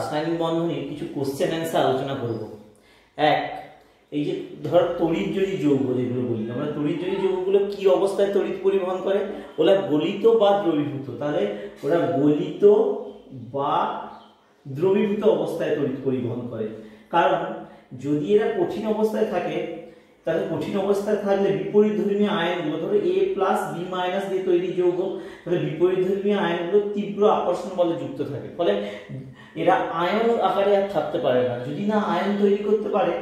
রাসায়নিক বন্ধনের কিছু কোশ্চেন অ্যান্সার আলোচনা করব। এক, এই যে ধর তড়িৎজয়ী যৌগ যেগুলো বলি আমরা, তড়িৎজয়ী যৌগগুলো কি অবস্থায় তড়িৎ পরিবহন করে? ওরা গলিত বা দ্রবীভূত। তাহলে ওরা গলিত বা দ্রবীভূত অবস্থায় তড়িৎ পরিবহন করে। কারণ যদি এরা কঠিন অবস্থায় থাকে, তাহলে কঠিন অবস্থায় থাকলে বিপরীতধর্মী আয়নগুলো, ধরো A প্লাস B মাইনাস দিয়ে তৈরি যৌগ, তাহলে বিপরীতধর্মী আয়নগুলো তীব্র আকর্ষণ বলে যুক্ত থাকে, ফলে এরা আয়ন আকারে আর থাকতে পারে না। যদি না আয়ন তৈরি করতে পারে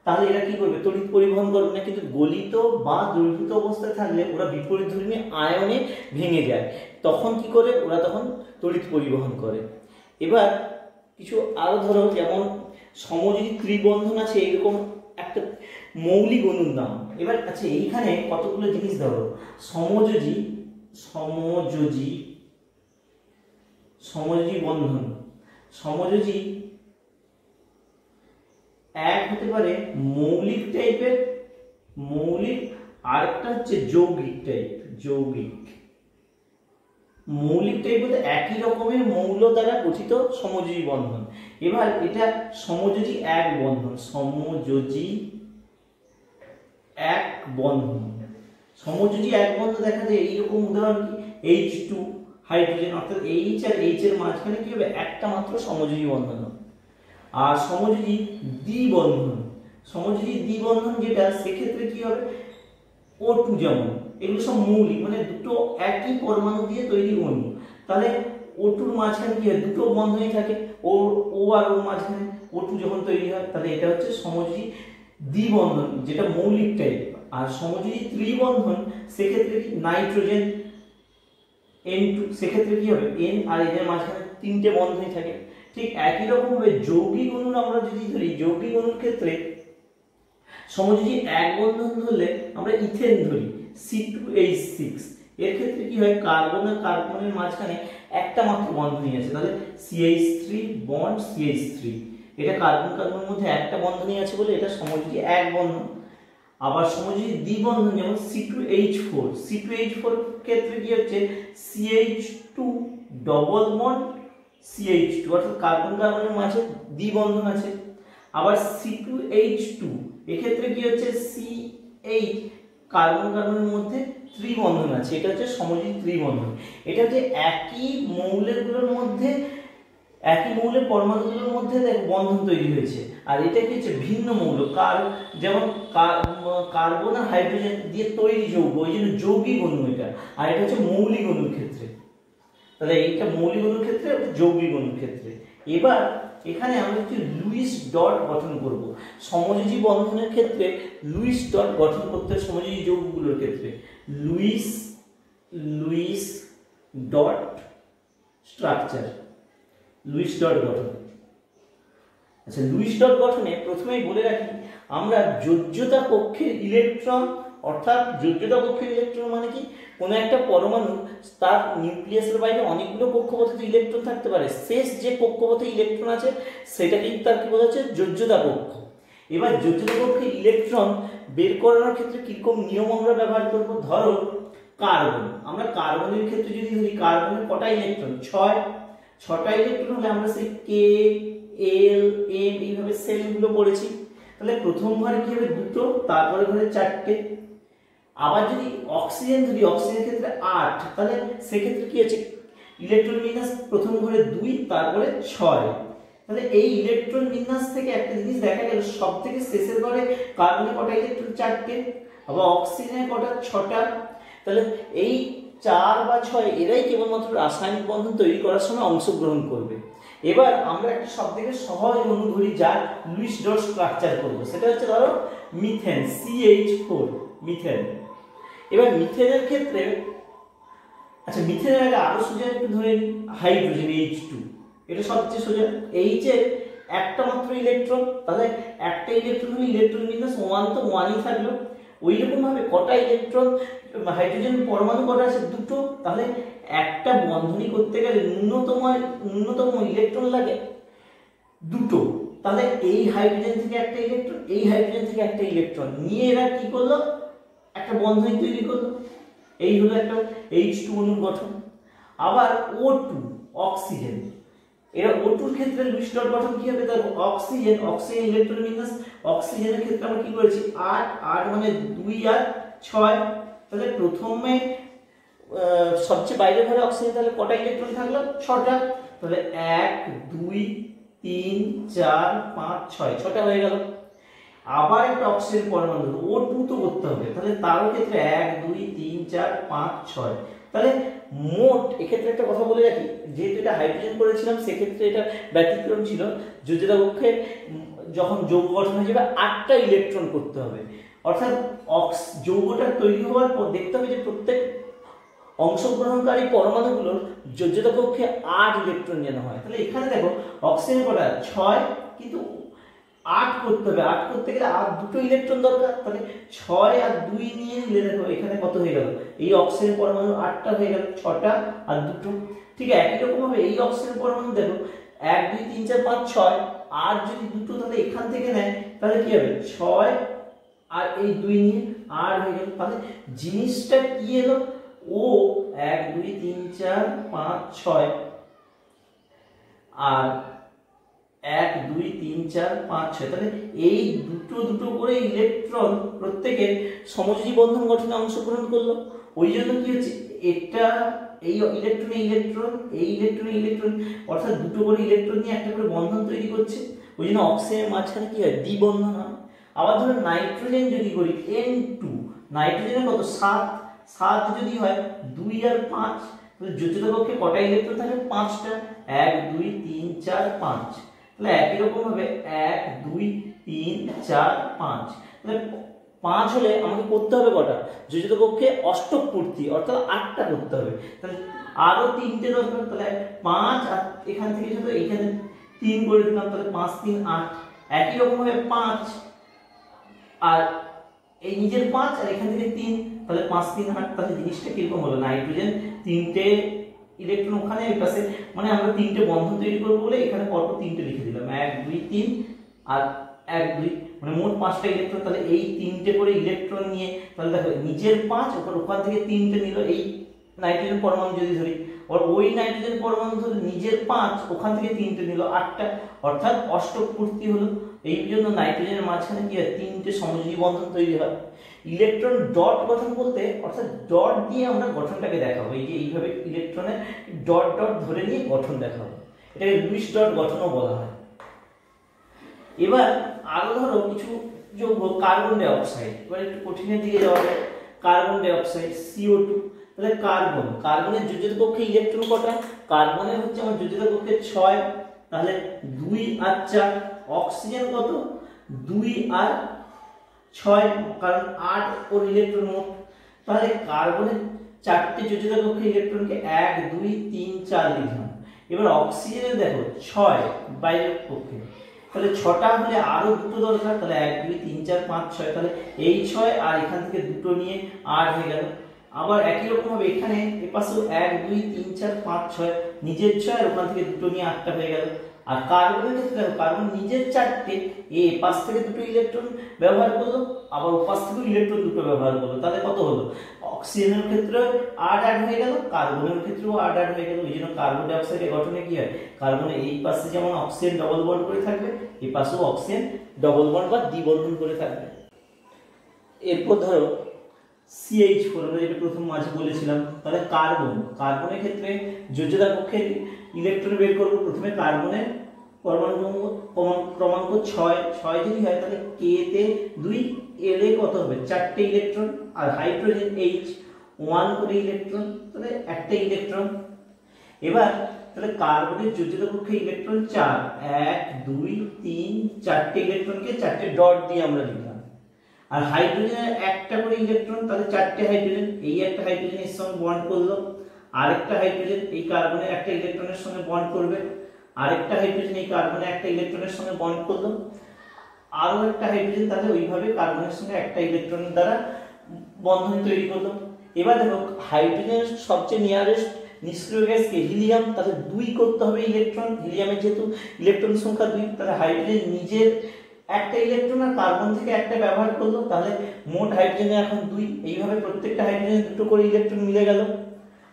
তাহলে এরা কি করবে? তড়িৎ পরিবহন করবে না। কিন্তু গলিত বা দ্রবীভূত অবস্থায় থাকলে ওরা বিপরীতধর্মী আয়নে ভেঙে যায়, তখন কি করে? ওরা তখন তড়িৎ পরিবহন করে। এবার কিছু আরো ধরো, যেমন সমযোজী ত্রিবন্ধন আছে এরকম একটা মৌলিক অণুর নাম। এবার আচ্ছা, এইখানে কতগুলো জিনিস ধরো, সমযোজী সমযোজী সমযোজী বন্ধন। সমযোজী এক হতে পারে মৌলিক টাইপের, মৌলিক, আর একটা হচ্ছে যৌগিক টাইপ। যৌগিক মৌলিক টাইপ বলতে একই রকমের মৌল দ্বারা গঠিত সমযোজী বন্ধন। এবার এটা সমযোজী এক বন্ধন, সমযোজী এক বন্ধন। সমযোজী এক বন্ধন দেখা যায় এইরকম, উদাহরণ কি? H2 হাইড্রোজেন, অর্থাৎ H আর H এর মাঝখানে কি হবে? একটা মাত্র সমযোজী বন্ধন। আর সমযোজী দ্বিবন্ধন, সমযোজী দ্বিবন্ধন যেটা, সেক্ষেত্রে কি হবে? O2 যেমন, এগুলো সব মৌলিক, মানে দুটো একই পরমাণু দিয়ে তৈরি অণু। তাহলে O2 এর মাঝখানে কি হয়? দুটো বন্ধনই থাকে, O আর ওর মাঝখানে O2 যখন তৈরি হয়, তাহলে এটা হচ্ছে সমযোজী দ্বিবন্ধন, যেটা মৌলিক টাইপ। আর সমযোজী ত্রিবন্ধন, সেক্ষেত্রে কি? নাইট্রোজেন N2, সেক্ষেত্রে কি হবে? N আর N এর মাঝখানে তিনটে বন্ধনই থাকে। ঠিক একই রকম ভাবে যৌগিক অণুর আমরা যদি ধরি, যৌগিক অণুর ক্ষেত্রে সমযোজী এক বন্ধন ধরলে আমরা ইথেন ধরি, C2H6। এর ক্ষেত্রে কি হয়? কার্বন আর কার্বনের মাঝখানে একটা মাত্র বন্ধনই আছে, তাহলে CH3 বন্ড CH3। এটা কার্বন কার্বনের মধ্যে একটা বন্ধনই আছে বলে এটা সমযোজী এক বন্ধন। আবার সমযোজী দ্বিবন্ধন, যেমন C2H4, C2H4 ক্ষেত্রে কি হচ্ছে? CH2 ডবল বন্ড CH2, অর্থাৎ কার্বন কার্বনের মাঝে দ্বিবন্ধন আছে। আবার C2H2 এক্ষেত্রে কি হচ্ছে? CH কার্বন কার্বনের মধ্যে ত্রিবন্ধন আছে, এটা হচ্ছে সমযোজী ত্রিবন্ধন। এটা হচ্ছে একই মৌলগুলোর মধ্যে, একই মৌলের পরমাণুগুলোর মধ্যে বন্ধন তৈরি হয়েছে। আর এটা কি হচ্ছে? ভিন্ন মৌল, যেমন কার্বন আর হাইড্রোজেন দিয়ে তৈরি যৌগ, ওই জন্য যৌগিক অণু এটা। আর এটা হচ্ছে মৌলিক অণুর ক্ষেত্রে, তাহলে এইটা মৌলিক অণুর ক্ষেত্রে, যৌগিক অণুর ক্ষেত্রে। এবার এখানে আমরা একটি লুইস ডট গঠন করব সমযোজী বন্ধনের ক্ষেত্রে। লুইস ডট গঠন করতে সমযোজী যৌগগুলোর ক্ষেত্রে Luis dot structure, Luis dot গঠন। আচ্ছা, লুইস ডট গঠনে প্রথমেই বলে রাখি, আমরা যোজ্যতা কক্ষের ইলেকট্রন, অর্থাৎ যোজ্যতা কক্ষের ইলেকট্রন মানে কি? কোনো একটা পরমাণু, তার নিউক্লিয়াসের বাইরে অনেকগুলো কক্ষপথে ইলেকট্রন থাকতে পারে, শেষ যে কক্ষপথে ইলেকট্রন আছে সেটাকেই তার কি বলা হচ্ছে? যোজ্যতা কক্ষ। এবার যোজ্যতা কক্ষে ইলেকট্রন বের করানোর ক্ষেত্রে কিরকম নিয়ম আমরা ব্যবহার করব? ধরো কার্বন, আমরা কার্বনের ক্ষেত্রে যদি ধরি, কার্বনের কটা ইলেকট্রন? 6টা ইলেকট্রন হলে আমরা সেই K L M এইভাবে সেলগুলো পড়েছি। তাহলে প্রথম ঘরে কি হবে? 2টো, তারপরে ঘরে 4টে। আবার যদি অক্সিজেন ধরি, অক্সিজেনের ক্ষেত্রে 8, তাহলে সেক্ষেত্রে কি আছে? ইলেকট্রন বিন্যাস প্রথম ঘরে 2, তারপরে 6। তাহলে এই ইলেকট্রন বিন্যাস থেকে একটা জিনিস দেখা গেল, সব থেকে শেষের ঘরে কার্বনে কটা ইলেকট্রন? 4টে। আবার অক্সিজেনে কটা? 6টা। তাহলে এই 4 বা 6 এরাই কেবলমাত্র রাসায়নিক বন্ধন তৈরি করার সময় অংশগ্রহণ করবে। এবার আমরা একটা সবথেকে সহজ অণু ধরি যার লুইস ডট স্ট্রাকচার করব, সেটা হচ্ছে ধরো মিথেন, CH4, মিথেন। এবার মিথেনের ক্ষেত্রে, আচ্ছা মিথেনের আগে আরো সোজা একটু ধরে হাইড্রোজেন H2, এটা সবচেয়ে সোজা। H এর একটা মাত্র ইলেকট্রন, তাহলে একটা ইলেকট্রন হলে ইলেকট্রন বিন্যাস 1 তো 1ই থাকলো। ওই রকম ভাবে কটা ইলেকট্রন হাইড্রোজেন পরমাণু কটা আছে? 2টো। তাহলে একটা বন্ধনী করতে গেলে ন্যূনতম ইলেকট্রন লাগে 2টো। তাহলে এই হাইড্রোজেন থেকে একটা ইলেকট্রন, এই হাইড্রোজেন থেকে একটা ইলেকট্রন নিয়ে এরা কি করলো? একটা বন্ধনী তৈরি করলো। এই হলো একটা H2 অণুর গঠন। আবার O2 অক্সিজেন, এরা O2 এর ক্ষেত্রে লুইস ডট গঠন কি হবে? দেখো অক্সিজেন ইলেকট্রন বিন্যাস, অক্সিজেনের ক্ষেত্রে আমরা কি করেছি 8 মানে 2 আর 6, তাহলে প্রথমে সবচেয়ে বাইরের ঘরে অক্সিজেন তাহলে কটা ইলেকট্রন থাকলো? 6টা। তাহলে 1 2 3 4 5 6, 6টা হয়ে গেল। আবার একটা অক্সিজেন পরমাণু O2 তো করতে হবে, তাহলে তার ক্ষেত্রে 1 2 3 4 5 6, তাহলে মোট এক্ষেত্রে একটা কথা বলে রাখি, যেহেতু এটা হাইড্রোজেন করেছিলাম সেক্ষেত্রে এটা ব্যতিক্রম ছিল। যোজ্যতা কক্ষে যখন যৌগ গঠন হয়ে যাবে 8টা ইলেকট্রন করতে হবে, অর্থাৎ যৌগটা তৈরি হওয়ার পর দেখতে হবে যে প্রত্যেক অংশগ্রহণকারী পরমাণুগুলোর যোজ্যতা কক্ষে 8 ইলেকট্রন যেন হয়। তাহলে এখানে দেখো অক্সিজেন কটা 6, কিন্তু 8 করতে হবে, 8 করতে গেলে আর দুটো ইলেকট্রন দরকার, তাহলে 6 আর 2 নিয়ে নিলে দেখো এখানে কত হয়ে গেল? এই অক্সিজেন পরমাণু 8টা হয়ে গেল, 6টা আর 2টো। ঠিক আছে, একই রকম ভাবে এই অক্সিজেন পরমাণু দেখো 1 2 3 4 5 6, আর যদি দুটো তাহলে এখান থেকে নেয় তাহলে কি হবে? 6 আর এই 2 নিয়ে 8 হয়ে গেল। তাহলে জিনিসটা কি এলো? ও 1 2 3 4 5 6 আর 1 2 3 4 5 6, তাহলে এই দুটো করে ইলেকট্রন প্রত্যেকের সমযোজী বন্ধন গঠনে অংশগ্রহণ করলো। ওই জন্য কি হচ্ছে, এটা এই ইলেকট্রন অর্থাৎ দুটো করে ইলেকট্রন নিয়ে একটা করে বন্ধন তৈরি করছে। ওই জন্য অক্সিজেনের মাঝখানে কি হয়? দ্বিবন্ধন হয়। আবার ধরো নাইট্রোজেন যদি করি N2, নাইট্রোজেনের কত? 7 যদি হয় 2 আর 5, তাহলে যোজ্যতা কক্ষে কটা ইলেকট্রন থাকে? 5টা। 1 2 3 4 5, তাহলে একই রকম ভাবে 1 2 3 4 5, তাহলে 5 হলে আমাকে করতে হবে কটা? যোজ্যতা কক্ষে অষ্টক পূর্তি, অর্থাৎ 8টা করতে হবে। তাহলে আরো 3টে দরকার, তাহলে 5 আর এখান থেকে শুধু এখানে 3 করে দিলাম, তাহলে 5 3 8। একই রকম ভাবে 5 আর এই নিজের 5 আর এখান থেকে 3, তাহলে 5 3 8। তাহলে জিনিসটা কিরকম হলো? নাইট্রোজেন 3টে ইলেকট্রন ওখানে এই পাশে, মানে আমরা 3টে বন্ধন তৈরি করব বলে এখানে পরপর 3টে লিখে দিলাম, 1 2 3 আর 1 2, মানে মোট 5টা ইলেকট্রন। তাহলে এই 3টে করে ইলেকট্রন নিয়ে তাহলে দেখো নিজের 5 ওখান থেকে 3টে নিল এই নাইট্রোজেন পরমাণু যদি ধরি, আর ওই নাইট্রোজেন পরমাণু ধরে নিজের 5 ওখান থেকে 3টে নিল 8টা, অর্থাৎ অষ্টক পূর্তি হলো। এই জন্য নাইট্রোজেনের মাঝখানে কি হয়? 3টে সমযোজী বন্ধন তৈরি হয়। ইলেকট্রন ডট গঠন বলতে অর্থাৎ ডট দিয়ে আমরা গঠনটাকে দেখাবো, এই যে এইভাবে ইলেকট্রনের ডট ধরে নিয়ে গঠন দেখাবো, এটাকে লুইস ডট গঠনও বলা হয়। এবার আরো ধরো কিছু যৌগ, কার্বন ডাই অক্সাইড, এবার একটু কঠিনের দিকে যাওয়া যায়। কার্বন ডাই অক্সাইড CO2, তাহলে কার্বনের যোজ্যতা কক্ষে ইলেকট্রন কটা? কার্বনের হচ্ছে আমার যোজ্যতা কক্ষে 6, তাহলে 2 আর 4। অক্সিজেন কত? 2 আর 6, কারণ 8 ওর ইলেকট্রন মোট। তাহলে কার্বনের 4টে যোজ্যতা কক্ষে ইলেকট্রনকে 1 2 3 4 লিখলাম। এবার অক্সিজেনের দেখো 6 বাইরের কক্ষে, তাহলে 6টা হলে আরো দুটো দরকার, তাহলে 1 2 3 4 5 6, তাহলে এই 6 আর এখান থেকে দুটো নিয়ে 8 হয়ে গেল। আবার একই রকম ভাবে এখানে এপাশেও 1 2 3 4 5 6, নিজের 6 আর ওখান থেকে দুটো নিয়ে 8টা হয়ে গেল। আর কার্বনের ক্ষেত্রে দেখো কার্বন নিজের 4টে, এই পাশ থেকে দুটো ইলেকট্রন ব্যবহার করলো, আবার ওপাশ থেকে ইলেকট্রন দুটো ব্যবহার করলো, তাহলে কত হলো? অক্সিজেনের ক্ষেত্রে 8 হয়ে গেল, কার্বনের ক্ষেত্রেও 8 হয়ে গেল। ওই জন্য কার্বন ডাই অক্সাইডের গঠনে কি হয়? কার্বনের এই পাশে যেমন অক্সিজেন ডবল বন্ড করে থাকবে, এই পাশেও অক্সিজেন ডবল বন্ড বা দ্বিবন্ধন করে থাকবে। এরপর ধরো CH4, আমরা যেটা প্রথম মাঝে বলেছিলাম, তাহলে কার্বনের ক্ষেত্রে যোজ্যতা কক্ষে ইলেকট্রন বের করব। প্রথমে কার্বনের পরমাণু ক্রমাঙ্ক 6 যদি হয় তাহলে K তে 2, L এ কত হবে? 4টে ইলেকট্রন, আর হাইড্রোজেন H 1 করে ইলেকট্রন, তাহলে একটা ইলেকট্রন। এবার তাহলে কার্বনের যোজ্যতা কক্ষে ইলেকট্রন 4, 1 2 3 4টে ইলেকট্রনকে 4টে ডট দিয়ে আমরা লিখলাম। আর হাইড্রোজেনের একটা করে ইলেকট্রন, তাহলে 4টে হাইড্রোজেন, এই একটা হাইড্রোজেন এর সঙ্গে বন্ড করলো, আরেকটা হাইড্রোজেন এই কার্বনের একটা ইলেকট্রনের সঙ্গে বন্ড করবে, আরেকটা হাইড্রোজেন এই কার্বনের একটা ইলেকট্রনের সঙ্গে বন্ড করলো, আরো একটা হাইড্রোজেন, তাহলে ওইভাবে কার্বনের সঙ্গে একটা ইলেকট্রনের দ্বারা বন্ধন তৈরি করলো। এবার দেখো হাইড্রোজেনের সবচেয়ে নিয়ারেস্ট নিষ্ক্রিয় গ্যাসকে হিলিয়াম, তাহলে 2 করতে হবে ইলেকট্রন। হিলিয়ামের যেহেতু ইলেকট্রন সংখ্যা 2, তাহলে হাইড্রোজেন নিজের একটা ইলেকট্রন আর কার্বন থেকে একটা ব্যবহার করলো, তাহলে মোট হাইড্রোজেনে এখন 2। এইভাবে প্রত্যেকটা হাইড্রোজেন দুটো করে ইলেকট্রন মিলে গেল।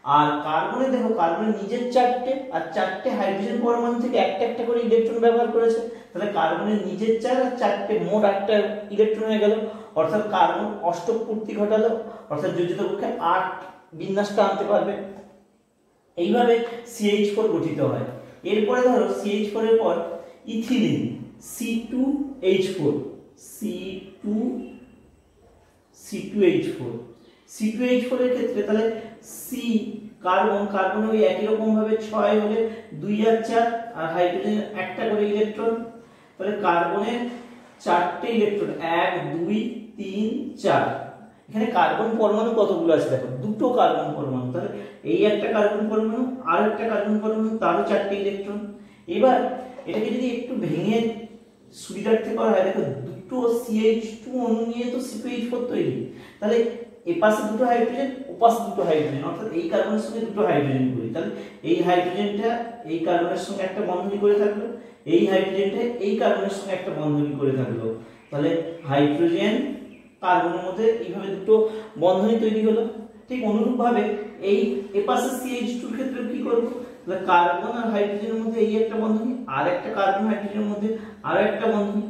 আর কার্বনে দেখো কার্বনের নিজের 4টে আর 4টে হাইড্রোজেন পরমাণু থেকে একটা একটা করে ইলেকট্রন ব্যবহার করেছে, তাহলে কার্বনের নিজের 4 আর 4টে মোট 8টা ইলেকট্রন হয়ে গেল, অর্থাৎ কার্বন অষ্টক পূর্তি ঘটালো, অর্থাৎ যোজিত কক্ষে 8 বিন্যাসটা আনতে পারবে। এইভাবে CH4 গঠিত হয়। এরপরে ধরো CH4 এর পর ইথিলিন C2H4 C2H4 এর ক্ষেত্রে তাহলে C কার্বনে ওই একই রকম ভাবে 6 হলে 2 আর 4 আর হাইড্রোজেন একটা করে ইলেকট্রন, তাহলে কার্বনের 4টে ইলেকট্রন 1 2 3 4। এখানে কার্বন পরমাণু কতগুলো আছে দেখো, দুটো কার্বন পরমাণু, তাহলে এই একটা কার্বন পরমাণু আর একটা কার্বন পরমাণু, তারও 4টে ইলেকট্রন। এবার এটাকে যদি একটু ভেঙে সুবিধার্থে করা হয়, দেখো দুটো CH2 অণু নিয়ে তো C2H4 তৈরি, তাহলে এপাশে দুটো হাইড্রোজেন ওপাশে দুটো হাইড্রোজেন, অর্থাৎ এই কার্বনের সঙ্গে দুটো হাইড্রোজেন করি, তাহলে এই হাইড্রোজেনটা এই কার্বনের সঙ্গে একটা বন্ধনী করে থাকলো, এই হাইড্রোজেনটা এই কার্বনের সঙ্গে একটা বন্ধনী করে থাকলো, তাহলে হাইড্রোজেন কার্বনের মধ্যে এইভাবে দুটো বন্ধনী তৈরি হলো। ঠিক অনুরূপভাবে এই এপাশে CH2 এর ক্ষেত্রে কি করব, তাহলে কার্বন আর হাইড্রোজেনের মধ্যে এই একটা বন্ধনী আর একটা কার্বন হাইড্রোজেনের মধ্যে আর একটা বন্ধনী।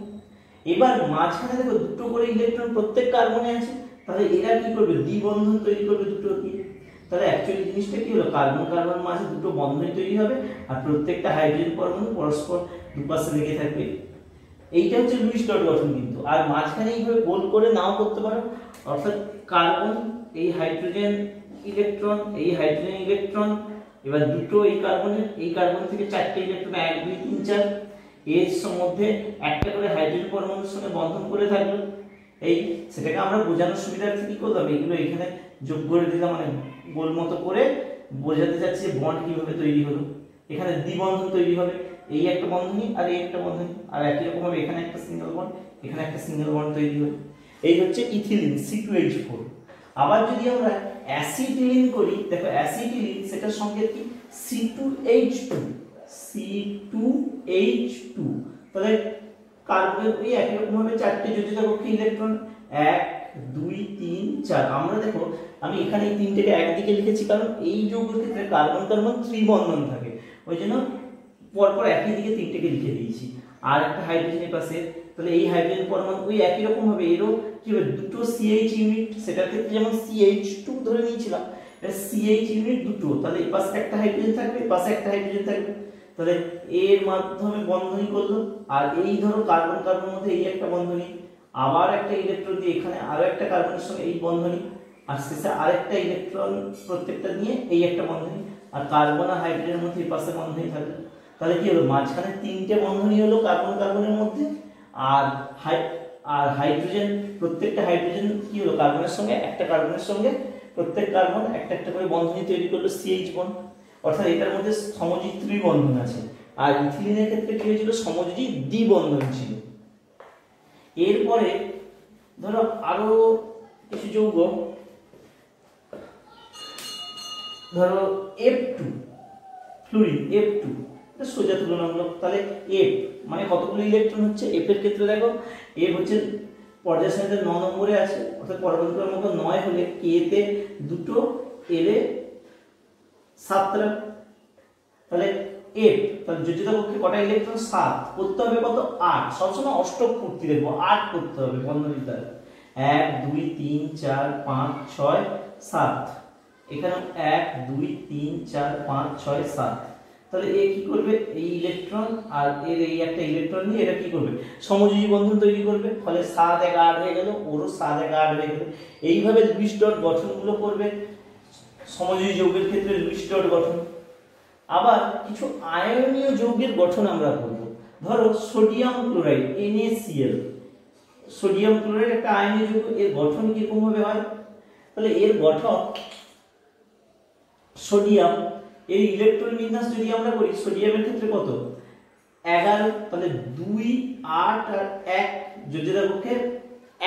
এবার মাঝখানে দেখো দুটো করে ইলেকট্রন প্রত্যেক কার্বনে আছে, তাহলে এরা কি করবে, দ্বিবন্ধন তৈরি করবে দুটো দিয়ে। তাহলে অ্যাকচুয়ালি জিনিসটা কি হলো, কার্বন কার্বন মাঝে দুটো বন্ধনী তৈরি হবে আর প্রত্যেকটা হাইড্রোজেন পরমাণু পরস্পর দুপাশে লেগে থাকবে। এইটা হচ্ছে লুইস ডট গঠন কিন্তু। আর মাঝখানে এইভাবে গোল করে নাও করতে পারো, অর্থাৎ কার্বন এই হাইড্রোজেন ইলেকট্রন এই হাইড্রোজেন ইলেকট্রন, এবার দুটো এই কার্বন থেকে 4টে ইলেকট্রন 1 2 3 4 এর মধ্যে একটা করে হাইড্রোজেন পরমাণুর সঙ্গে বন্ধন করে থাকলো। এই সেটাকে আমরা বোঝানোর সুবিধার্থে কি করলাম, এগুলো এখানে যোগ করে দিলাম, মানে গোল মতো করে বোঝাতে যাচ্ছি যে বন্ড কিভাবে তৈরি হলো। এখানে দ্বিবন্ধন তৈরি হবে, এই একটা বন্ধনী আর এই একটা বন্ধনী, আর একই রকম ভাবে এখানে একটা সিঙ্গেল বন্ড এখানে একটা সিঙ্গেল বন্ড তৈরি হবে। এই হচ্ছে ইথিলিন C2H4। আবার যদি আমরা অ্যাসিটিলিন করি, দেখো অ্যাসিটিলিন সেটার সঙ্গে কি C2H2 তাহলে কার্বনের ওই একই রকম ভাবে 4টে যোজিত কক্ষে ইলেকট্রন 1 2 3 4। আমরা দেখো আমি এখানে এই তিনটেকে একদিকে লিখেছি, কারণ এই যৌগের ক্ষেত্রে কার্বন কার্বন ত্রিবন্ধন থাকে, ওই জন্য পরপর একই দিকে তিনটেকে লিখে দিয়েছি। আর একটা হাইড্রোজেনের পাশে, তাহলে এই হাইড্রোজেন পরমাণু ওই একই রকম ভাবে এরও কি হবে, দুটো CH ইউনিট, সেটার ক্ষেত্রে যেমন CH2 ধরে নিয়েছিলাম, এটা CH ইউনিট দুটো, তাহলে এই পাশে একটা হাইড্রোজেন থাকবে এই পাশে একটা হাইড্রোজেন থাকবে, তাহলে এর মাধ্যমে বন্ধনী করলো। আর এই ধরো কার্বন কার্বনের মধ্যে এই একটা বন্ধনী, আবার একটা ইলেকট্রন দিয়ে এখানে আরো একটা কার্বনের সঙ্গে এই বন্ধনী, আর শেষে আরেকটা ইলেকট্রন প্রত্যেকটা নিয়ে এই একটা বন্ধনী, আর কার্বন আর হাইড্রোজেনের মধ্যে এই পাশে বন্ধনী থাকবে। তাহলে কি হলো, মাঝখানে 3টে বন্ধনী হলো কার্বন কার্বনের মধ্যে, আর হাইড্রোজেন প্রত্যেকটা হাইড্রোজেন কি হলো, কার্বনের সঙ্গে প্রত্যেক কার্বন একটা একটা করে বন্ধনী তৈরি করলো CH বন্ড, অর্থাৎ এটার মধ্যে সমযোজী ত্রিবন্ধন আছে। আর ইথিলিনের ক্ষেত্রে কি হয়েছিল, সমযোজী দ্বিবন্ধন ছিল। এরপরে ধরো আরো কিছু যৌগ, ধরো F2 ফ্লুরিন F2, এটা সোজা তুলনামূলক। তাহলে F মানে কতগুলো ইলেকট্রন হচ্ছে, F এর ক্ষেত্রে দেখো F হচ্ছে পর্যায় সারণীতে 9 নম্বরে আছে, অর্থাৎ পরমাণু ক্রমাঙ্ক 9 হলে K তে দুটো L এ 7টা, তাহলে F তাহলে যোজিত কক্ষে কটা ইলেকট্রন 7 করতে হবে, কত 8, সবসময় অষ্টক পূর্তি দেখবো 8 করতে হবে বন্ধনীর দ্বারা, 1 2 3 4 5 6 7, এখানে 1 2 3 4 5 6 7। তাহলে এ কি করবে, এই ইলেকট্রন আর এর এই একটা ইলেকট্রন নিয়ে এটা কি করবে, সমযোজী বন্ধন তৈরি করবে, ফলে 7 1 8 হয়ে গেল, ওরও 7 1 8 হয়ে গেল। এইভাবে লুইস ডট গঠনগুলো করবে সমযোজী যৌগের ক্ষেত্রে লুইস ডট গঠন। আবার কিছু আয়নীয় যৌগের গঠন আমরা করব, ধরো sodium chloride NaCl, sodium chloride একটা আয়নীয় যৌগ, এর গঠন কিরকম ভাবে হয়, তাহলে এর গঠন সোডিয়াম, এই ইলেকট্রন বিন্যাস যদি আমরা করি, সোডিয়ামের ক্ষেত্রে কত 11, তাহলে 2 8 আর 1 যোজিত কক্ষে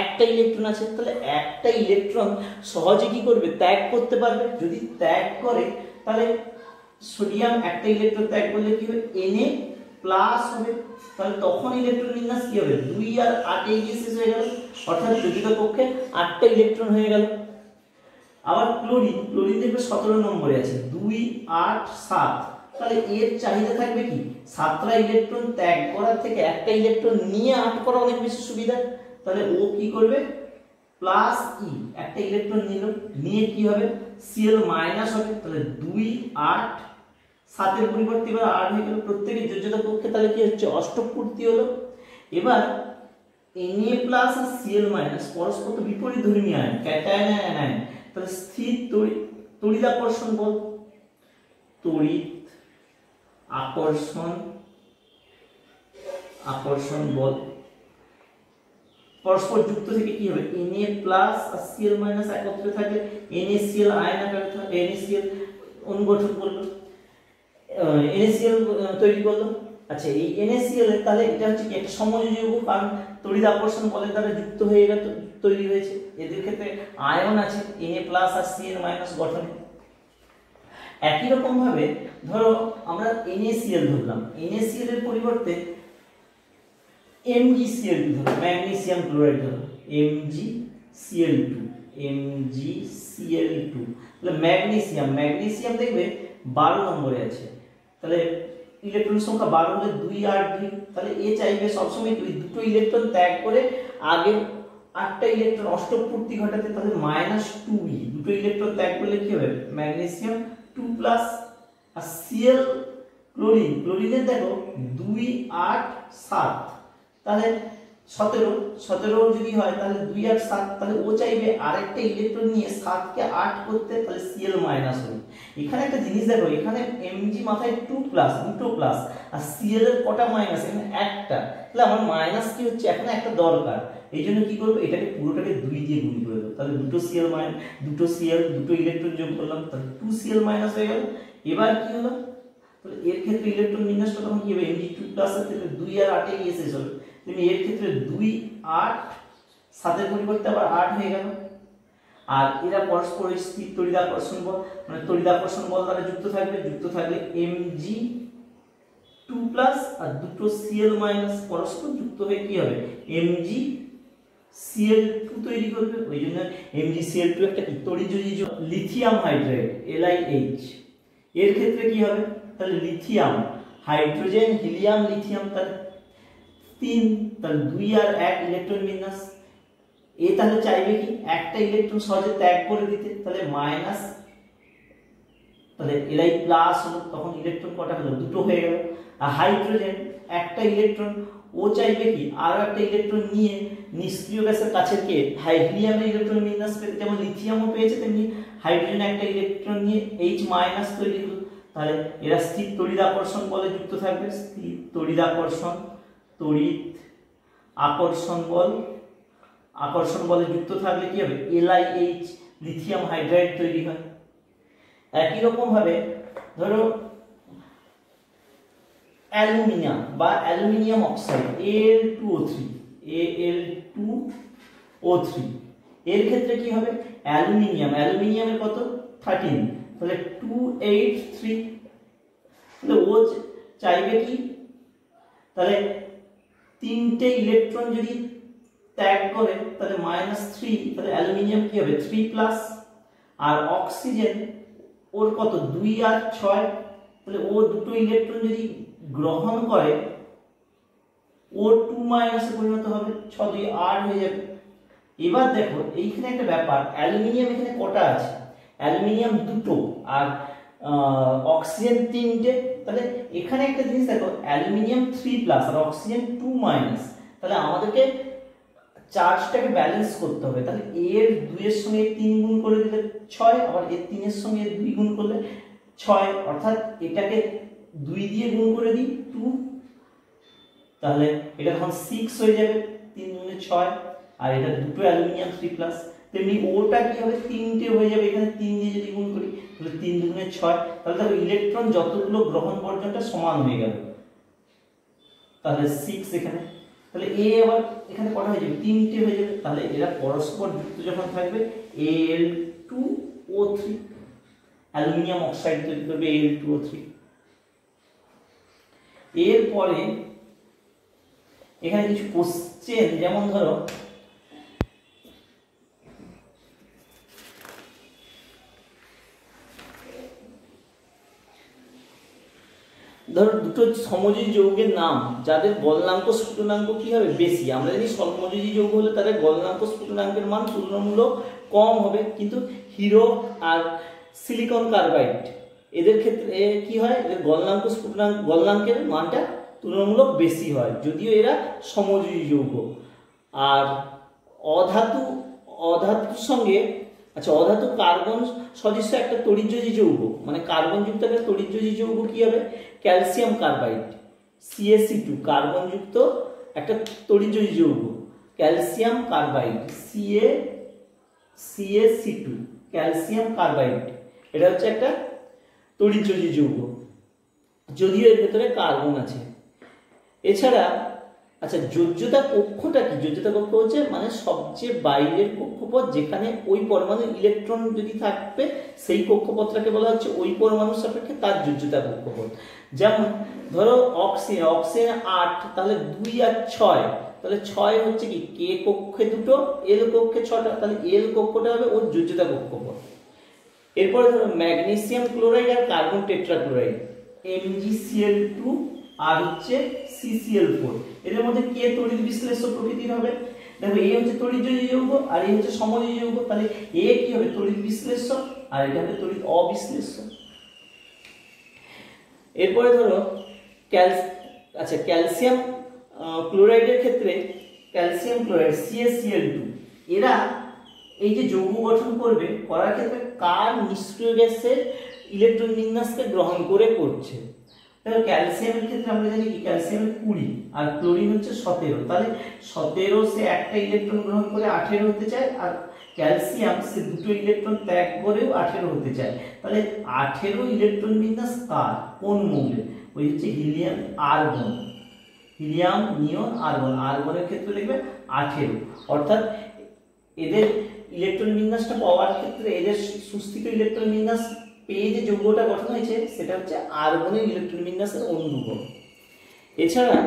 একটা ইলেকট্রন আছে, তাহলে একটা ইলেকট্রন সহজে কি করবে, ত্যাগ করতে পারবে। যদি ত্যাগ করে তাহলে সোডিয়াম একটা ইলেকট্রন ত্যাগ করলে কি হবে, Na প্লাস হবে, তাহলে তখন ইলেকট্রন বিন্যাস কি হবে, 2 আর 8 এ গিয়ে শেষ হয়ে গেল, অর্থাৎ যোজিত কক্ষে 8টা ইলেকট্রন হয়ে গেল। আবার ক্লোরিন, ক্লোরিন দেখবে 17 নম্বরে আছে 2 8 7, তাহলে এর চাহিদা থাকবে কি 7টা ইলেকট্রন ত্যাগ করার থেকে একটা ইলেকট্রন নিয়ে 8 করা অনেক বেশি সুবিধা। তাহলে ও কি করবে প্লাস ই, একটা ইলেকট্রন নিয়ে কি হবে Cl মাইনাস হবে, তাহলে 2 8 7 এর পরিবর্তে এবার 8 হয়ে গেল, প্রত্যেকের যোজ্যতা পক্ষে তাহলে কি হচ্ছে অষ্টক পূর্তি হলো। এবার Na প্লাস আর Cl মাইনাস পরস্পর বিপরীত ধর্মী আয়ন, ক্যাটায়ন আর অ্যানায়ন, তাহলে স্থির তড়িৎ আকর্ষণ বল, তড়িৎ আকর্ষণ বল পরস্পর যুক্ত থেকে কি হবে Na প্লাস আর Cl মাইনাস একত্রে থাকলে NaCl আয়ন আকারে থাকে, NaCl অনুগঠন করলো, NaCl তৈরি করলো। আচ্ছা এই NaCl এর তাহলে এটা হচ্ছে কি একটা সমযোজী যৌগ, কারণ তড়িৎ আকর্ষণ বলের দ্বারা যুক্ত হয়ে গেল, তৈরি হয়েছে। এদের ক্ষেত্রে আয়ন আছে Na প্লাস আর Cl মাইনাস গঠনে। একই রকম ভাবে ধরো আমরা NaCl ধরলাম, NaCl এর পরিবর্তে MgCl2 ধরো, ম্যাগনেসিয়াম ক্লোরাইড ধরো, MgCl2, তাহলে ম্যাগনেসিয়াম দেখবে 12 নম্বরে আছে, তাহলে ইলেকট্রন সংখ্যা 12 হলে 2 8 2, তাহলে এ চাইবে সবসময় দুটো ইলেকট্রন ত্যাগ করে আগে 8টা ইলেকট্রন অষ্টক পূর্তি ঘটাতে, তাহলে -2e, দুটো ইলেকট্রন ত্যাগ করলে কি হবে ম্যাগনেসিয়াম 2 প্লাস, আর Cl ক্লোরিনের দেখো 2 8 7, তাহলে 17 যদি হয় তাহলে 2 8 7, তাহলে ও চাইবে আরেকটা ইলেকট্রন নিয়ে 7 কে 8 করতে, তাহলে Cl মাইনাস হবে। এখানে একটা জিনিস দেখো, এখানে Mg মাথায় 2 প্লাস, দুটো প্লাস, আর Cl এর কটা মাইনাস, এখানে একটা, তাহলে আমার মাইনাস কি হচ্ছে এখন একটা দরকার, এইজন্য কি করব এটাকে পুরোটাকে 2 দিয়ে গুণ করে দেব, তাহলে দুটো Cl দুটো ইলেকট্রন যোগ করলাম, তাহলে 2Cl মাইনাস হয়ে গেল। এবার কি হলো, তাহলে এর ক্ষেত্রে ইলেকট্রন বিন্যাসটা তখন কি হবে Mg2 প্লাস এর ক্ষেত্রে 2 আর 8 এ গিয়ে শেষ হবে, তুমি এর ক্ষেত্রে 2 8 7 এর পরিবর্তে আবার 8 হয়ে গেল। আর এরা পরস্পর স্থির তড়িৎ আকর্ষণ বল, মানে তড়িৎ আকর্ষণ বল দ্বারা যুক্ত থাকলে Mg2 প্লাস আর দুটো Cl মাইনাস পরস্পর যুক্ত হয়ে কি হবে MgCl2 তৈরি করবে। ওই জন্য MgCl2 একটা তড়িৎযোজী লিথিয়াম হাইড্রাইড LiH, এর ক্ষেত্রে কি হবে তাহলে লিথিয়াম হাইড্রোজেন হিলিয়াম লিথিয়াম, তাহলে 3, তাহলে 2 আর 1 ইলেকট্রন বিন্যাস। এ তাহলে চাইবে কি একটা ইলেকট্রন সহজে ত্যাগ করে দিতে, তাহলে মাইনাস, তাহলে Li প্লাস হলো, তখন ইলেকট্রন কটা হলো দুটো হয়ে গেল। আর হাইড্রোজেন একটা ইলেকট্রন, ও চাইবে কি আরো একটা ইলেকট্রন নিয়ে নিষ্ক্রিয় গ্যাসের কাছে কে হিলিয়ামের ইলেকট্রন বিন্যাস পেতে, যেমন লিথিয়ামও পেয়েছে তেমনি হাইড্রোজেন একটা ইলেকট্রন নিয়ে H মাইনাস তৈরি হলো। তাহলে এরা স্থির তড়িৎ আকর্ষণ বলে যুক্ত থাকবে, স্থির তড়িৎ আকর্ষণ বলে যুক্ত থাকলে কি হবে LiH লিথিয়াম হাইড্রাইড তৈরি হয়। একই রকম ভাবে ধরো অ্যালুমিনিয়াম বা অ্যালুমিনিয়াম অক্সাইড Al2O3, এর ক্ষেত্রে কি হবে অ্যালুমিনিয়ামের কত 13, তাহলে 283, তাহলে ও চাইবে কি তাহলে তিনটে ইলেকট্রন যদি ত্যাগ করে তাহলে -3, তাহলে অ্যালুমিনিয়াম কি হবে 3 প্লাস, আর অক্সিজেন ওর কত 2 আর 6, তাহলে ও দুটো ইলেকট্রন যদি গ্রহণ করে ও 2 মাইনাসে পরিণত হবে, 6 2 8 হয়ে যাবে। এবার দেখো এইখানে একটা ব্যাপার, অ্যালুমিনিয়াম এখানে কটা আছে অ্যালুমিনিয়াম দুটো আর অক্সিজেন তিনটে, তাহলে এখানে একটা জিনিস দেখো অ্যালুমিনিয়াম 3 প্লাস আর অক্সিজেন 2 মাইনাস, তাহলে আমাদেরকে চার্জটাকে ব্যালেন্স করতে হবে, তাহলে এর 2 এর সঙ্গে 3 গুণ করে দিলে 6, আবার এর 3 এর সঙ্গে 2 গুণ করলে 6, অর্থাৎ এটাকে 2 দিয়ে গুণ করে দিই 2, তাহলে এটা তখন 6 হয়ে যাবে, 3 গুণে 6, আর এটা দুটো অ্যালুমিনিয়াম 3 প্লাস, তেমনি ওটা কি হবে তিনটে হয়ে যাবে, এখানে 3 দিয়ে যদি গুণ করি তাহলে 3 দুগুণে 6, তাহলে দেখো ইলেকট্রন যতগুলো গ্রহণ পর্যন্ত সমান হয়ে গেল, তাহলে 6 এখানে, তাহলে এ আবার এখানে কটা হয়ে যাবে তিনটে হয়ে যাবে, তাহলে এরা পরস্পর যুক্ত যখন থাকবে Al2O3 অ্যালুমিনিয়াম অক্সাইড তৈরি করবে Al2O3। এরপরে এখানে কিছু কোশ্চেন, যেমন ধরো ধরো দুটো সমযোজী যৌগের নাম যাদের গলনাঙ্ক স্ফুটনাঙ্ক কি হবে বেশি, আমরা জানি সমযোজী যৌগ হলে তাদের গলনাঙ্ক স্ফুটনাঙ্কের মান তুলনামূলক কম হবে, কিন্তু হিরো আর সিলিকন কার্বাইড এদের ক্ষেত্রে কি হয়, এদের গলনাঙ্ক গলনাঙ্কের মানটা তুলনামূলক বেশি হয়, যদিও এরা সমযোজী যৌগ। আর অধাতুর সঙ্গে অধাতু কার্বন সদৃশ্য একটা তড়িৎযোজী যৌগ, মানে কার্বন যুক্ত একটা তড়িৎযোজী যৌগ কি হবে, ক্যালসিয়াম কার্বাইড CaC2, কার্বন যুক্ত একটা তড়িৎযোজী যৌগ calcium carbide CaC2, calcium carbide, এটা হচ্ছে একটা তড়িৎযোজী যৌগ, যদিও এর ভেতরে কার্বন আছে। এছাড়া যোজ্যতা কক্ষটা কি, যোজ্যতা কক্ষ হচ্ছে মানে সবচেয়ে বাইরের কক্ষপথ, যেখানে ওই পরমাণুর ইলেকট্রন যদি থাকবে সেই কক্ষপথটাকে বলা হচ্ছে ওই পরমাণুর সাপেক্ষে তার যোজ্যতা কক্ষপথ। যেমন ধরো অক্সিজেন 8, তাহলে 2 আর 6, তাহলে 6 হচ্ছে কি কে কক্ষে 2, এল কক্ষে 6টা, তাহলে এল কক্ষটা হবে ওর যোজ্যতা কক্ষপথ। এরপরে ধরো ম্যাগনেসিয়াম ক্লোরাইড আর কার্বন টেট্রাক্লোরাইড MgCl2 আর হচ্ছে CCl4, এদের মধ্যে কে তড়িৎ বিশ্লেষ্য প্রকৃতির হবে, দেখো এ হচ্ছে তড়িৎযোজী যৌগ আর এ হচ্ছে সমযোজী যৌগ, তাহলে এ কি হবে তড়িৎ বিশ্লেষ্য আর এটা হবে তড়িৎ অবিশ্লেষ্য। এরপরে ধরো ক্যালসিয়াম ক্লোরাইডের ক্ষেত্রে ক্যালসিয়াম ক্লোরাইড CaCl2, এরা এই যে যৌগ গঠন করবে করার ক্ষেত্রে কার নিষ্ক্রিয় গ্যাসের ইলেকট্রন বিন্যাসকে গ্রহণ করে করছে। তাহলে ক্যালসিয়ামের ক্ষেত্রে আমরা জানি কি ক্যালসিয়ামের 20 আর ক্লোরিন হচ্ছে 17, তাহলে 17 সে একটা ইলেকট্রন গ্রহণ করে 18 হতে চায়, আর ক্যালসিয়াম সে দুটো ইলেকট্রন ত্যাগ করেও 18 হতে চায়, তাহলে 18 ইলেকট্রন বিন্যাস কার কোন মৌলের, ওই হচ্ছে helium argon, helium neon argon, আর্গনের ক্ষেত্রে লিখবে 18, অর্থাৎ এদের ইলেকট্রন বিন্যাসটা পাওয়ার ক্ষেত্রে এদের সুস্থিত ইলেকট্রন বিন্যাস পেয়ে যে যৌগটা গঠন হয়েছে সেটা হচ্ছে আর্গনের ইলেকট্রন বিন্যাসের অনুরূপ। এছাড়া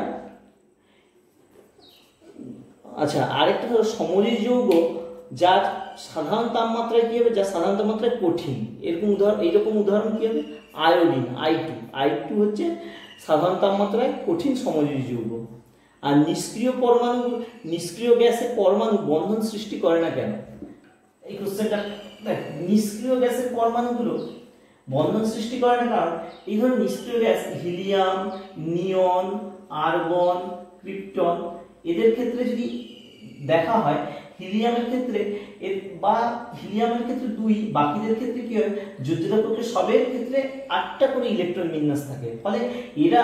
আরেকটা হলো সমযোজী যৌগ যার সাধারণ তাপমাত্রায় কি হবে, যা সাধারণ তাপমাত্রায় কঠিন, এইরকম উদাহরণ কি হবে আয়োডিন I2 হচ্ছে সাধারণ তাপমাত্রায় কঠিন সমযোজী যৌগ। আর নিষ্ক্রিয় গ্যাসের পরমাণু বন্ধন সৃষ্টি করে না কেন, এই কোশ্চেনটা নিষ্ক্রিয় গ্যাসের পরমাণুগুলো বন্ধন সৃষ্টি করে না, কারণ এই ধরনের নিষ্ক্রিয় gas helium, neon, argon, krypton এদের ক্ষেত্রে যদি দেখা হয়, হিলিয়ামের ক্ষেত্রে হিলিয়ামের ক্ষেত্রে 2, বাকিদের ক্ষেত্রে কি হয় যোজ্যতা কক্ষে সবের ক্ষেত্রে 8টা করে ইলেকট্রন বিন্যাস থাকে, ফলে এরা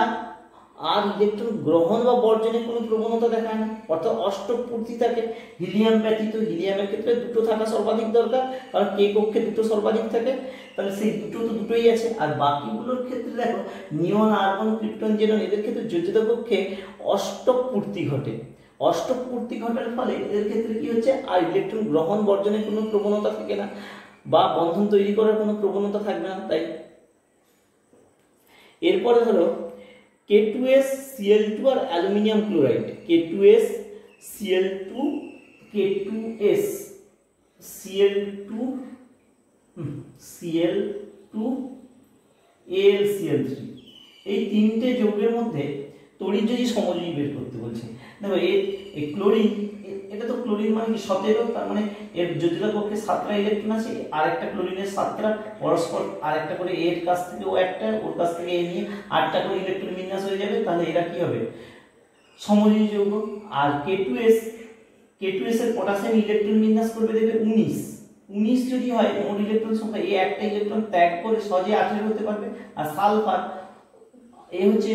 আর ইলেকট্রন গ্রহণ বা বর্জনের কোনো প্রবণতা দেখায় না, অর্থাৎ অষ্টপূর্তি থাকে। হিলিয়াম ব্যতীত হিলিয়ামের ক্ষেত্রে 2টো থাকা সর্বাধিক দরকার, কারণ কে কক্ষে 2টো সর্বাধিক থাকে, তাহলে সেই দুটোই আছে। আর বাকিগুলোর ক্ষেত্রে দেখো নিয়ন, আর্গন, ক্রিপ্টন, জেনন এদের ক্ষেত্রে যোজ্যতা কক্ষে অষ্টপূর্তি ঘটে, অষ্টপূর্তি ঘটার ফলে এদের ক্ষেত্রে কি হচ্ছে আর ইলেকট্রন গ্রহণ বর্জনের কোনো প্রবণতা থাকে না বা বন্ধন তৈরি করার কোনো প্রবণতা থাকবে না। তাই এরপরে ধরো K2SCl2 আর অ্যালুমিনিয়াম ক্লোরাইড, K2SCl2 AlCl3, এই তিনটে যৌগের মধ্যে তড়িৎযোজী সমযোজী বের করতে বলছে। দেখো এই ক্লোরিন, এটা তো ক্লোরিন মানে কি 17, তার মানে এর যোজ্যতা কক্ষে 7টা ইলেকট্রন আছে, আর একটা ক্লোরিনের 7টা পরস্পর আর একটা করে এর কাছ থেকে ও একটা, ওর কাছ থেকে এ নিয়ে 8টা করে ইলেকট্রন বিন্যাস হয়ে যাবে, তাহলে এরা কি হবে সমযোজী যৌগ। আর K2S এর পটাশিয়াম ইলেকট্রন বিন্যাস করবে দেখবে 19 যদি হয় মোট ইলেকট্রন সংখ্যা, এই একটা ইলেকট্রন ত্যাগ করে সহজে 18 হতে পারবে। আর সালফার এ হচ্ছে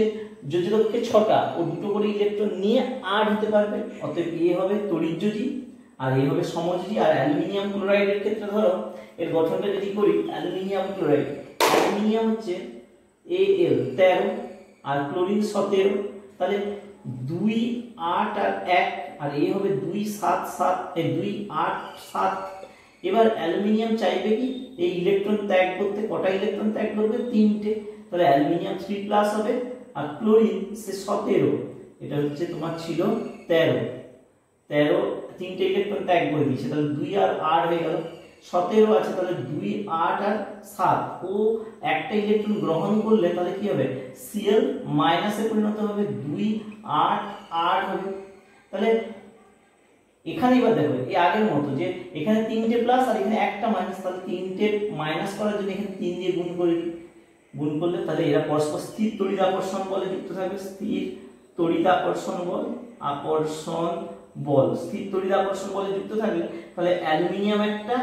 যোজ্যতা কক্ষে 6টা, ও 2টো করে ইলেকট্রন নিয়ে 8 হতে পারবে, অতএব এ হবে তড়িৎযোজী আর এই হবে সমযোজী। আর অ্যালুমিনিয়াম ক্লোরাইডের ক্ষেত্রে ধরো এর গঠনটা যদি করি, অ্যালুমিনিয়াম ক্লোরাইড, অ্যালুমিনিয়াম হচ্ছে Al 13 আর ক্লোরিন 17, তাহলে 2 8 আর 1, আর এ হবে 2 7 7, এই 2 8 7। এবার অ্যালুমিনিয়াম চাইবে কি এই ইলেকট্রন ত্যাগ করতে, কটা ইলেকট্রন ত্যাগ করবে 3টে, তাহলে অ্যালুমিনিয়াম 3+ হবে। আর ক্লোরিন সে 17, এটা হচ্ছে তোমার ছিল 13, 3টে ইলেকট্রন ত্যাগ করে দিয়েছে, তাহলে 2 আর 8 হয়ে গেল, 17 আছে, তাহলে 2 8 আর 7 ও একটা ইলেকট্রন গ্রহণ করলে তাহলে কি হবে Cl মাইনাসে পরিণত হবে, 2 8 8 হবে। তাহলে এখানে এবার দেখো এই আগের মতো যে এখানে 3টে প্লাস আর এখানে একটা মাইনাস, তাহলে 3টে মাইনাস করার জন্য এখানে 3 দিয়ে গুণ করে দিই, গুণ করলে তাহলে এরা পরস্পর স্থির তড়িৎ-আকর্ষণ বলে যুক্ত থাকবে। স্থির তড়িৎ-আকর্ষণ বল, আকর্ষণ বল, স্থির তড়িৎ-আকর্ষণ বলে যুক্ত থাকলে তাহলে অ্যালুমিনিয়াম একটা,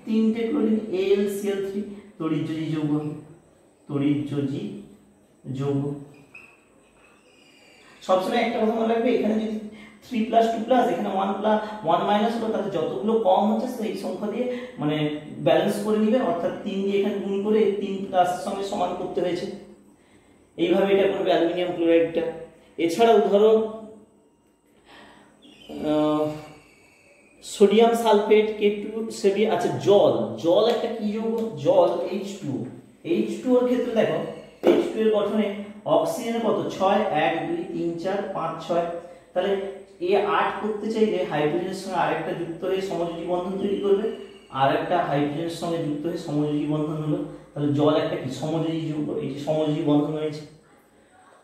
3টে ক্লোরিন AlCl3 তড়িৎযোজী যৌগ, তড়িৎযোজী যৌগ। সবসময় একটা কথা মনে রাখবে, এখানে যদি 3 প্লাস 2 প্লাস এখানে 1 প্লাস 1 মাইনাস হলো, তাহলে যতগুলো কম হচ্ছে সেই সংখ্যা দিয়ে মানে ব্যালেন্স করে নিবে, অর্থাৎ 3 দিয়ে এখানে গুণ করে 3 প্লাসের সঙ্গে সমান করতে হয়েছে। এইভাবে এটা করবে অ্যালুমিনিয়াম ক্লোরাইডটা। এছাড়াও ধরো সোডিয়াম সালফেট K2 আচ্ছা জল, জল একটা কি যৌগ, জল H2O। H2O এর ক্ষেত্রে দেখো H2 এর গঠনে অক্সিজেনের কত 6 1 2 3 4 5 6, তাহলে এ 8 করতে চাইলে হাইড্রোজেনের সঙ্গে আরেকটা যুক্ত হয়ে সমযোজী বন্ধন তৈরি করবে, আর একটা হাইড্রোজেনের সঙ্গে যুক্ত হয়ে সমযোজী বন্ধন হলো, তাহলে জল একটা কি সমযোজী যৌগ। এই যে সমযোজী বন্ধন হয়েছে,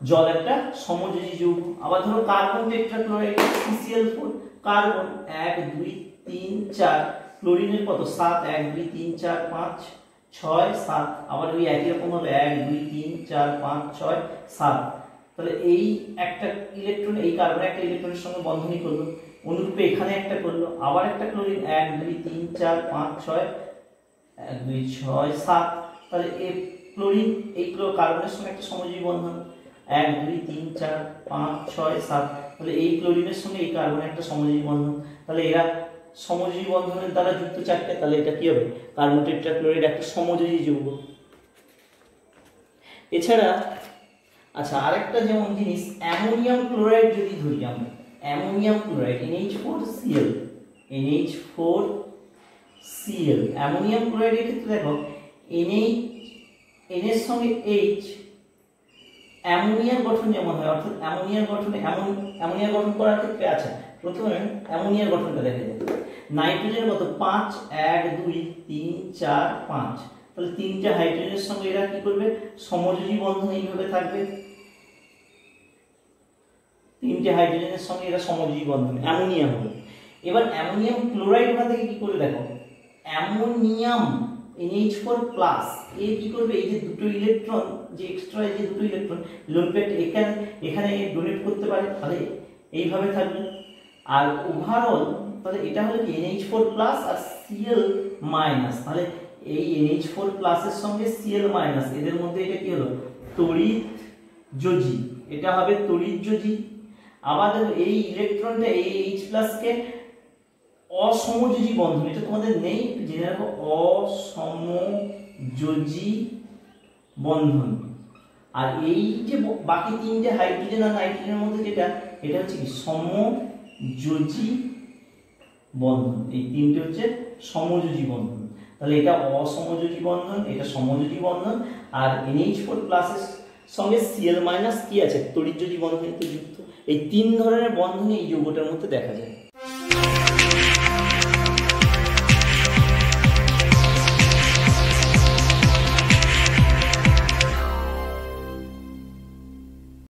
জল একটা সমযোজী যৌগ। আবার ধরো কার্বন টেট্রাক্লোরাইড CCl4, কার্বন 1 2 3 4, ক্লোরিনের কত 7 1 2 3 4 5 6 7, আবার ওই একই রকম হবে 1 2 3 4 5 6 7, তাহলে এই একটা ইলেকট্রন এই কার্বন একটা ইলেকট্রনের সঙ্গে বন্ধনী করলো, অনুরূপে এখানে একটা করলো, আবার একটা ক্লোরিন 1 2 3 4 5 6 1 2 6 7, তাহলে এই ক্লোরিন এই কার্বনের সঙ্গে একটা সমযোজী বন্ধন 1 2 3 4 5 6 7, তাহলে এই ক্লোরিনের সঙ্গে এই কার্বনের একটা সমযোজী বন্ধন, তাহলে এরা সমযোজী বন্ধনের দ্বারা যুক্ত চারটে, তাহলে এটা কি হবে কার্বন টেট্রাক্লোরাইড একটা সমযোজী যৌগ। এছাড়া আচ্ছা আরেকটা যেমন জিনিস অ্যামোনিয়াম ক্লোরাইড যদি ধরি আমরা, ammonium chloride NH4Cl, NH4Cl, ammonium ক্লোরাইডের ক্ষেত্রে দেখো N এর সঙ্গে H, অ্যামোনিয়ার গঠন যেমন হয়, অর্থাৎ অ্যামোনিয়ার গঠনে অ্যামোনিয়া গঠন করার ক্ষেত্রে আছে প্রথমে অ্যামোনিয়ার গঠনটা দেখা যায়। নাইট্রোজেনের কত 5 1 2 3 4 5, তাহলে 3টে হাইড্রোজেনের সঙ্গে এরা কি করবে সমযোজী বন্ধন এইভাবে থাকবে, 3টে হাইড্রোজেনের সঙ্গে এরা সমযোজী বন্ধন অ্যামোনিয়াম হবে। এবার অ্যামোনিয়াম ক্লোরাইড ওখান থেকে কি করে দেখো, অ্যামোনিয়াম NH4 প্লাস এ কি করবে এই যে দুটো ইলেকট্রন যে এক্সট্রা এই যে দুটো ইলেকট্রন লোন পেট এখানে ডোনেট করতে পারে, তাহলে এইভাবে থাকবে। আর ওভারঅল তাহলে এটা হলো কি NH4 প্লাস আর Cl মাইনাস, তাহলে এই NH4 প্লাসের সঙ্গে Cl মাইনাস এদের মধ্যে এটা কি হলো তড়িৎযোজী, এটা হবে তড়িৎযোজী। আবার এই ইলেকট্রনটা এই H প্লাস কে অসমযোজী বন্ধন, এটা তোমাদের নেই জেনে রাখো, অসমযোজী বন্ধন। আর এই যে বাকি 3টে হাইড্রোজেন আর নাইট্রোজেনের মধ্যে যেটা এটা হচ্ছে কি সমযোজী বন্ধন, এই 3টে হচ্ছে সমযোজী বন্ধন। তাহলে এটা অসমযোজী বন্ধন, এটা সমযোজী বন্ধন, আর NH4 প্লাসের সঙ্গে Cl মাইনাস কি আছে তড়িৎযোজী বন্ধন যুক্ত। এই 3 ধরনের বন্ধন এই যৌগটার মধ্যে দেখা যায়।